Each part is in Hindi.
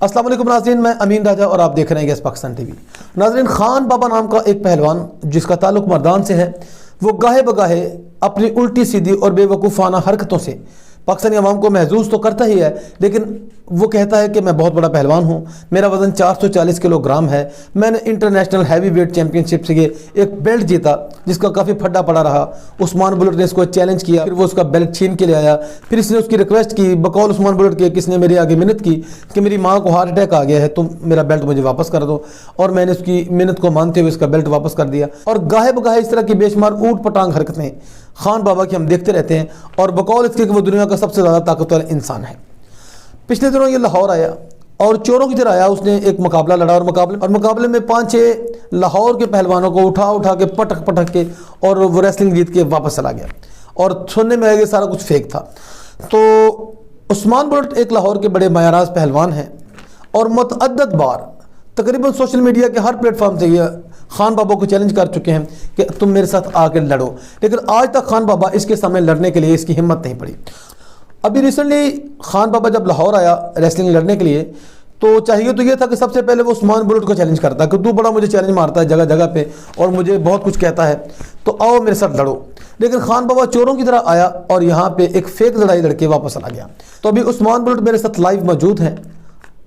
अस्सलाम वालेकुम नाज़रीन, मैं अमीन राजा और आप देख रहे हैं गैस पाकिस्तान टीवी। नाज़रीन, खान बाबा नाम का एक पहलवान जिसका ताल्लुक मर्दान से है, वो गाहे बगाहे अपनी उल्टी सीधी और बेवकूफ़ाना हरकतों से पाकिस्तानी अवाम को महजूज तो करता ही है, लेकिन वो कहता है कि मैं बहुत बड़ा पहलवान हूँ, मेरा वज़न 440 किलोग्राम है, मैंने इंटरनेशनल हैवी वेट चैम्पियनशिप से ये एक बेल्ट जीता जिसका काफ़ी फड्डा पड़ा रहा। उस्मान बुलट ने इसको चैलेंज किया, फिर वो उसका बेल्ट छीन के ले आया, फिर इसने उसकी रिक्वेस्ट की बकौल उस्मान बुलट के, किसने मेरे आगे मिन्नत की कि मेरी माँ को हार्ट अटैक आ गया है, तुम मेरा बेल्ट मुझे वापस कर दो। और मैंने उसकी मिन्नत को मानते हुए इसका बेल्ट वापस कर दिया। और गाहे बगाहे इस तरह की बेशुमार ऊट पटांग हरकतें खान बाबा की हम देखते रहते हैं, और बकौल इसके कि वो दुनिया का सबसे ज़्यादा ताकतवर इंसान है। पिछले दिनों ये लाहौर आया और चोरों की तरह आया, उसने एक मुकाबला लड़ा और मुकाबले में 5-6 लाहौर के पहलवानों को उठा के पटक के और वो रेसलिंग जीत के वापस चला गया। और सुनने में आया कि सारा कुछ फेक था। तो उस्मान बुलट एक लाहौर के बड़े मायाराज पहलवान हैं और मुतअद्दिद बार तकरीबन सोशल मीडिया के हर प्लेटफॉर्म से ये खान बाबा को चैलेंज कर चुके हैं कि तुम मेरे साथ आकर लड़ो, लेकिन आज तक खान बाबा इसके सामने लड़ने के लिए इसकी हिम्मत नहीं पड़ी। अभी रिसेंटली खान बाबा जब लाहौर आया रेसलिंग लड़ने के लिए, तो चाहिए तो ये था कि सबसे पहले वो उस्मान बुलट को चैलेंज करता कि तू बड़ा मुझे चैलेंज मारता है जगह जगह पे और मुझे बहुत कुछ कहता है, तो आओ मेरे साथ लड़ो। लेकिन खान बाबा चोरों की तरह आया और यहाँ पे एक फेक लड़ाई लड़के वापस चला गया। तो अभी उस्मान बुलट मेरे साथ लाइव मौजूद हैं,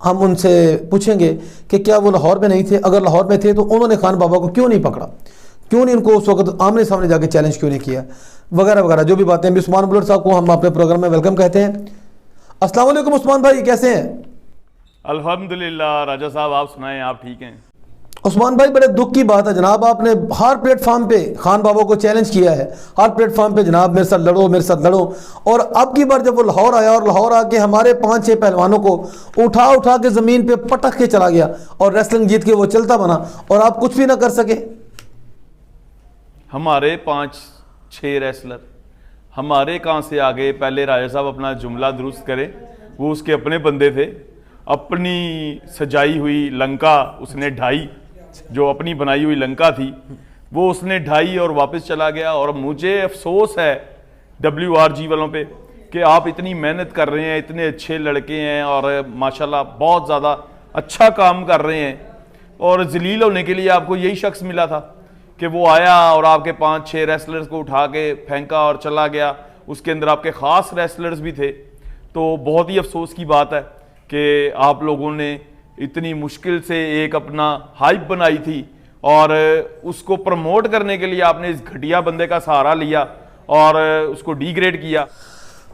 हम उनसे पूछेंगे कि क्या वो लाहौर में नहीं थे, अगर लाहौर में थे तो उन्होंने खान बाबा को क्यों नहीं पकड़ा, क्यों नहीं उनको उस वक्त आमने सामने जाके चैलेंज क्यों नहीं किया, वगैरह वगैरह जो भी बातें। उस्मान बुलट साहब को हम अपने प्रोग्राम में वेलकम कहते हैं। अस्सलाम वालेकुम उस्मान भाई, कैसे हैं? अल्हम्दुलिल्लाह राजा साहब, आप सुनाएं, आप ठीक हैं? उस्मान भाई, बड़े दुख की बात है जनाब, आपने हर प्लेटफॉर्म पे खान बाबा को चैलेंज किया है, हर प्लेटफॉर्म पे जनाब मेरे साथ लड़ो मेरे साथ लड़ो। और अब की बार जब वो लाहौर आया और लाहौर आके हमारे 5-6 पहलवानों को उठा के ज़मीन पे पटक के चला गया और रेसलिंग जीत के वो चलता बना और आप कुछ भी ना कर सके। हमारे 5-6 रेसलर हमारे कहाँ से आ गए? पहले राजा साहब अपना जुमला दुरुस्त करें। वो उसके अपने बंदे थे, अपनी सजाई हुई लंका उसने ढाई, जो अपनी बनाई हुई लंका थी वो उसने ढाई और वापस चला गया। और मुझे अफसोस है WRG वालों पे कि आप इतनी मेहनत कर रहे हैं, इतने अच्छे लड़के हैं और माशाल्लाह बहुत ज़्यादा अच्छा काम कर रहे हैं, और जलील होने के लिए आपको यही शख्स मिला था कि वो आया और आपके 5-6 रेसलर्स को उठा के फेंका और चला गया। उसके अंदर आपके ख़ास रेसलर्स भी थे। तो बहुत ही अफसोस की बात है कि आप लोगों ने इतनी मुश्किल से एक अपना हाइप बनाई थी और उसको प्रमोट करने के लिए आपने इस घटिया बंदे का सहारा लिया और उसको डिग्रेड किया।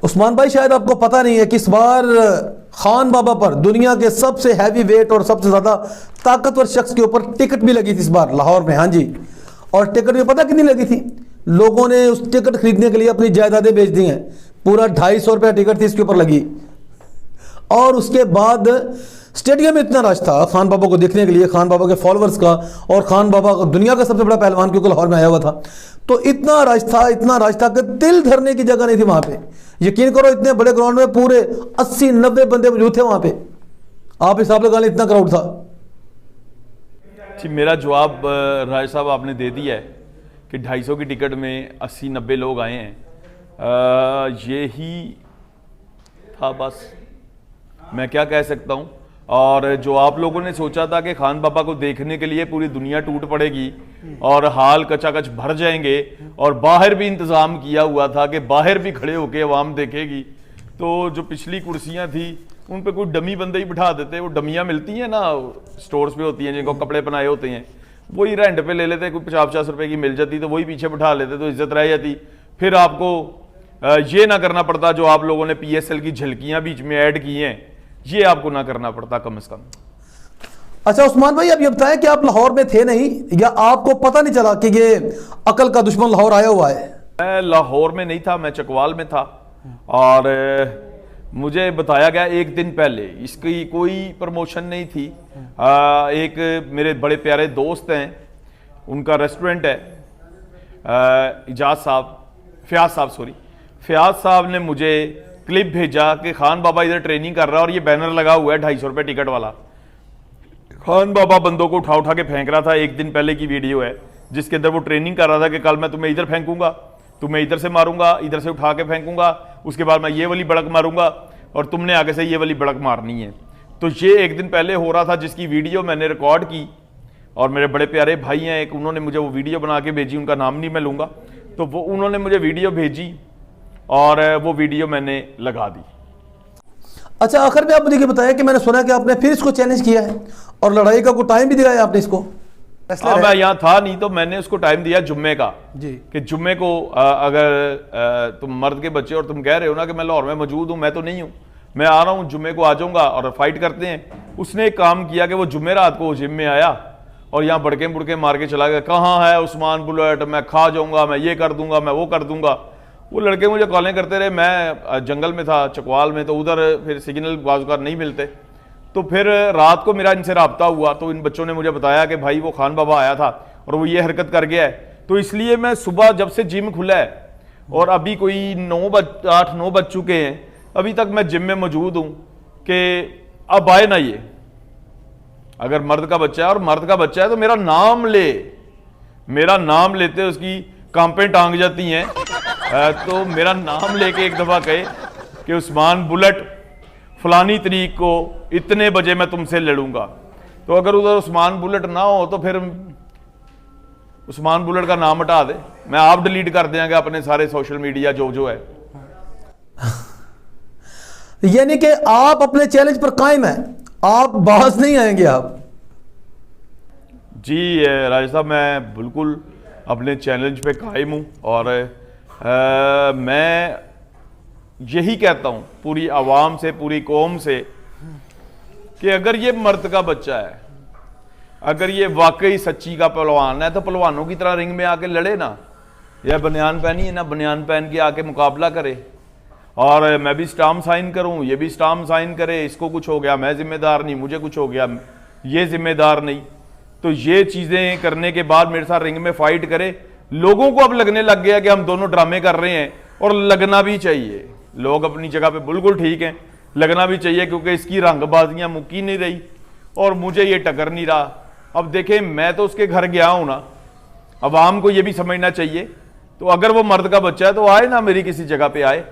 उस्मान भाई, शायद आपको पता नहीं है कि इस बार खान बाबा पर दुनिया के सबसे हैवी वेट और सबसे ज़्यादा ताकतवर शख्स के ऊपर टिकट भी लगी थी इस बार लाहौर में। हाँ जी, और टिकट भी पता कितनी लगी थी? लोगों ने उस टिकट खरीदने के लिए अपनी जायदादें बेच दी हैं। पूरा 250 रुपया टिकट थी इसके ऊपर लगी। और उसके बाद स्टेडियम में इतना रश था खान बाबा को देखने के लिए, खान बाबा के फॉलोअर्स का, और खान बाबा दुनिया का सबसे बड़ा पहलवान क्योंकि लाहौर में आया हुआ था, तो इतना रश था कि तिल धरने की जगह नहीं थी वहां पे। यकीन करो, इतने बड़े ग्राउंड में पूरे 80-90 बंदे मौजूद थे वहां पे। आप हिसाब लगा लें इतना क्राउड था जी। मेरा जवाब राय साहब आपने दे दिया है कि 250 की टिकट में 80-90 लोग आए हैं। ये ही था, बस मैं क्या कह सकता हूँ। और जो आप लोगों ने सोचा था कि खान बाबा को देखने के लिए पूरी दुनिया टूट पड़ेगी और हाल कचाकच भर जाएंगे, और बाहर भी इंतज़ाम किया हुआ था कि बाहर भी खड़े होके अवाम देखेगी, तो जो पिछली कुर्सियाँ थी उन पे कोई डमी बंदे ही बिठा देते। वो डमियाँ मिलती हैं ना, स्टोर्स पे होती हैं जिनको कपड़े पहनाए होते हैं, वही रेंट पे ले लेते, कोई 50-50 रुपए की मिल जाती तो वही पीछे बिठा लेते तो इज्जत रह जाती। फिर आपको ये ना करना पड़ता जो आप लोगों ने PSL की झलकियाँ बीच में ऐड की हैं, ये आपको ना करना पड़ता कम से कम। अच्छा उस्मान भाई, अब ये बताएं कि आप लाहौर में थे नहीं, या आपको पता नहीं चला कि ये अकल का दुश्मन लाहौर आया हुआ है? मैं लाहौर में नहीं था, मैं चकवाल में था, और मुझे बताया गया एक दिन पहले, इसकी कोई प्रमोशन नहीं थी। एक मेरे बड़े प्यारे दोस्त हैं, उनका रेस्टोरेंट है, फयाज साहब ने मुझे क्लिप भेजा कि खान बाबा इधर ट्रेनिंग कर रहा है और ये बैनर लगा हुआ है 250 रुपये टिकट वाला। खान बाबा बंदों को उठा के फेंक रहा था। एक दिन पहले की वीडियो है जिसके अंदर वो ट्रेनिंग कर रहा था कि कल मैं तुम्हें इधर फेंकूंगा, तुम्हें इधर से मारूंगा, इधर से उठा के फेंकूंगा, उसके बाद मैं ये वाली बड़क मारूंगा और तुमने आगे से ये वाली बड़क मारनी है। तो ये एक दिन पहले हो रहा था, जिसकी वीडियो मैंने रिकॉर्ड की, और मेरे बड़े प्यारे भाई हैं एक, उन्होंने मुझे वो वीडियो बना के भेजी, उनका नाम नहीं मैं लूँगा, तो वो उन्होंने मुझे वीडियो भेजी और वो वीडियो मैंने लगा दी। अच्छा, आखिर में आप मुझे बताया कि मैंने सुना कि आपने फिर इसको चैलेंज किया है और लड़ाई का कोई टाइम भी दिया आपने इसको। हाँ, मैं यहाँ था नहीं तो मैंने उसको टाइम दिया जुम्मे का जी, कि जुम्मे को अगर तुम मर्द के बच्चे और तुम कह रहे हो ना कि मैं लाहौर में मौजूद हूँ, मैं तो नहीं हूँ, मैं आ रहा हूँ, जुम्मे को आ जाऊँगा और फाइट करते हैं। उसने एक काम किया कि वो जुम्मे रात को जिम में आया और यहाँ बड़के बुड़के मार के चला गया, कहाँ है उस्मान बुलेट, मैं खा जाऊँगा, मैं ये कर दूंगा, मैं वो कर दूंगा। वो लड़के मुझे कॉलें करते रहे, मैं जंगल में था चकवाल में, तो उधर फिर सिग्नल बाज़ नहीं मिलते, तो फिर रात को मेरा इनसे राब्ता हुआ, तो इन बच्चों ने मुझे बताया कि भाई वो खान बाबा आया था और वो ये हरकत कर गया है। तो इसलिए मैं सुबह जब से जिम खुला है और अभी कोई 8-9 बज चुके हैं, अभी तक मैं जिम में मौजूद हूँ कि अब आए ना ये, अगर मर्द का बच्चा है और मर्द का बच्चा है तो मेरा नाम ले, मेरा नाम लेते उसकी कांपें टांग जाती हैं, तो मेरा नाम लेके एक दफ़ा कहे कि उस्मान बुलेट फलानी तरीक को इतने बजे मैं तुमसे लड़ूंगा, तो अगर उधर उस्मान बुलेट ना हो तो फिर उस्मान बुलेट का नाम हटा दे, मैं आप डिलीट कर देंगे अपने सारे सोशल मीडिया जो है। यानी कि आप अपने चैलेंज पर कायम हैं, आप बाहर नहीं आएंगे आप? जी राजा साहब, मैं बिल्कुल अपने चैलेंज पे कायम हूँ और मैं यही कहता हूँ पूरी आवाम से, पूरी कौम से कि अगर ये मर्द का बच्चा है, अगर ये वाकई सच्ची का पहलवान है, तो पहलवानों की तरह रिंग में आके लड़े ना, या बनियान पहनी है ना, बनियान पहन के आके मुकाबला करे, और मैं भी स्टाम्प साइन करूँ, ये भी स्टाम्प साइन करे, इसको कुछ हो गया मैं जिम्मेदार नहीं, मुझे कुछ हो गया ये जिम्मेदार नहीं। तो ये चीज़ें करने के बाद मेरे साथ रिंग में फाइट करे। लोगों को अब लगने लग गया कि हम दोनों ड्रामे कर रहे हैं, और लगना भी चाहिए, लोग अपनी जगह पे बिल्कुल ठीक हैं, लगना भी चाहिए, क्योंकि इसकी रंगबाजियां मुक्की नहीं रही और मुझे ये टकर नहीं रहा। अब देखें, मैं तो उसके घर गया हूं ना, अवाम को ये भी समझना चाहिए, तो अगर वो मर्द का बच्चा है तो आए ना, मेरी किसी जगह पे आए।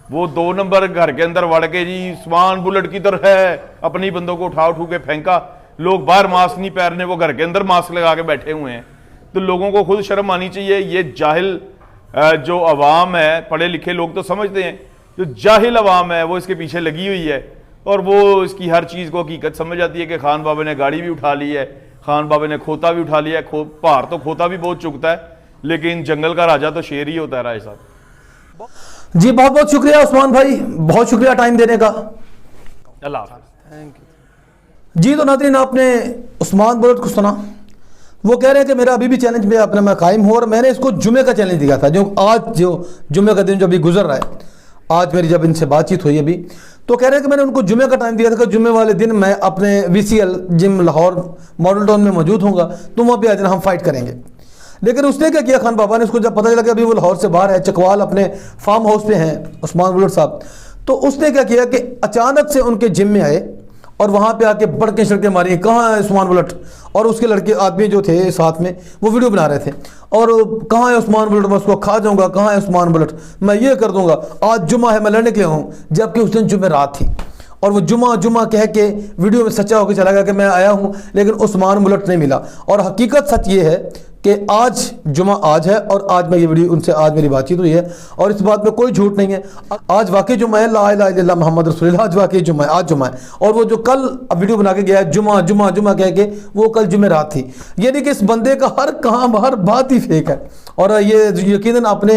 वो 2 नंबर घर के अंदर वड़ के जी उस्मान बुलेट किधर है, अपनी बंदों को उठा के फेंका, लोग बाहर मास्क नहीं पहनने, वो घर के अंदर मास्क लगा के बैठे हुए हैं। तो लोगों को खुद शर्म आनी चाहिए। ये जाहिल जो अवाम है, पढ़े लिखे लोग तो समझते हैं, जो जाहिल अवाम है वो इसके पीछे लगी हुई है और वो इसकी हर चीज़ को हकीकत समझ आती है कि खान बाबा ने गाड़ी भी उठा ली है, खान बाबा ने खोता भी उठा लिया है। भार तो खोता भी बहुत चुकता है, लेकिन जंगल का राजा तो शेर ही होता है। राय साहब जी, बहुत बहुत शुक्रिया उस्मान भाई, बहुत शुक्रिया टाइम देने का। अल्लाह हाफ़िज़। थैंक यू जी। तो नाज़रीन, आपने उस्मान बुलेट को सुना, वो कह रहे हैं कि मेरा अभी भी चैलेंज में अपना मैं कायम हूँ, और मैंने इसको जुमे का चैलेंज दिया था, जो आज जो जुमे का दिन जो अभी गुजर रहा है, आज मेरी जब इनसे बातचीत हुई अभी, तो कह रहे हैं कि मैंने उनको जुमे का टाइम दिया था कि जुमे वाले दिन मैं अपने VCL gym Lahore model town में मौजूद होऊंगा, तुम वहाँ पे आ जाना, हम फाइट करेंगे। लेकिन उसने क्या किया, खान बाबा ने, उसको जब पता चला कि अभी वो लाहौर से बाहर है, चकवाल अपने फार्म हाउस पे हैं उस्मान बुलेट साहब, तो उसने क्या किया कि अचानक से उनके जिम में आए और वहाँ पे आके बड़के शड़के मारी, कहाँ है उस्मान बुलेट, और उसके लड़के आदमी जो थे साथ में वो वीडियो बना रहे थे, और कहाँ है उस्मान बुलेट, मैं उसको खा जाऊँगा, कहाँ है उस्मान बुलेट, मैं ये कर दूंगा, आज जुमा है, मैं लड़ने के लिए हूँ। जबकि उस दिन जुमे रात थी और वो जुमा कह के वीडियो में सच्चा होकर चला गया कि मैं आया हूँ, लेकिन उस्मान बुलेट नहीं मिला। और हकीकत सच ये है कि आज जुमा आज है, और आज मैं ये वीडियो उनसे आज मेरी बातचीत हुई है, और इस बात में कोई झूठ नहीं है। आज वाकई जुमा है, ला इलाहा इल्लल्लाह मुहम्मद रसूलुल्लाह, आज वाकई जुमा है, आज जुमा है। और वो जो कल वीडियो बना के गया है जुमा कह के, वो कल जुमे रात थी। यानी कि इस बंदे का हर बात ही फेक है। और ये यकीनन अपने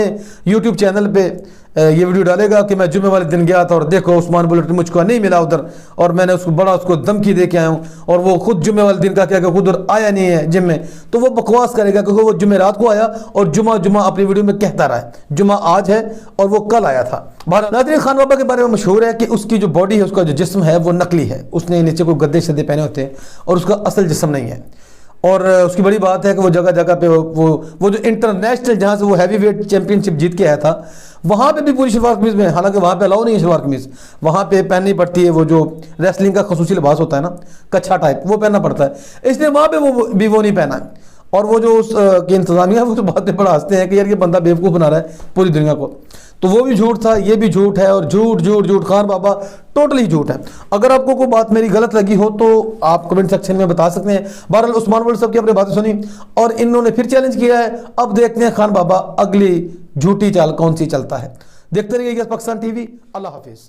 यूट्यूब चैनल पे ये वीडियो डालेगा कि मैं जुमे वाले दिन गया था और देखो उस्मान बुलेट मुझको नहीं मिला उधर, और मैंने उसको धमकी दे के आया हूँ, और वो खुद जुमे वाले दिन का क्या खुद उधर आया नहीं है जिम में, तो वो बकवास करेगा, क्योंकि वो जुमे रात को आया और जुमा अपनी वीडियो में कहता रहा है जुमा आज है और वो कल आया था। नाज़रीन, खान बाबा के बारे में मशहूर है कि उसकी जो बॉडी है, उसका जो जिस्म है वो नकली है, उसने नीचे कोई गद्दे शद्दे पहने होते हैं और उसका असल जिस्म नहीं है। और उसकी बड़ी बात है कि वो जगह जगह पे वो जो इंटरनेशनल जहाँ से वो हैवी वेट चैंपियनशिप जीत के आया था, वहाँ पे भी पूरी शलवार कमीज़ में, हालांकि वहाँ पे अलाउ नहीं है शलवार कमीज़, वहाँ पे पहननी पड़ती है वो जो रेसलिंग का खसूसी लिबास होता है ना, कच्छा टाइप, वो पहनना पड़ता है, इसलिए वहाँ पे वो नहीं पहना है। और वो जो उस की इंतजामिया वो तो बातें बड़ा हंसते हैं कि यार ये बंदा बेवकूफ़ बना रहा है पूरी दुनिया को। तो वो भी झूठ था, ये भी झूठ है, और झूठ झूठ झूठ खान बाबा टोटली झूठ है। अगर आपको कोई बात मेरी गलत लगी हो तो आप कमेंट सेक्शन में बता सकते हैं। बहरहाल उस्मान बुल्ट साहब की आपने बातें सुनी और इन्होंने फिर चैलेंज किया है। अब देखते हैं खान बाबा अगली झूठी चाल कौन सी चलता है। देखते रहिए यस पाकिस्तान टीवी। अल्लाह हाफिज़।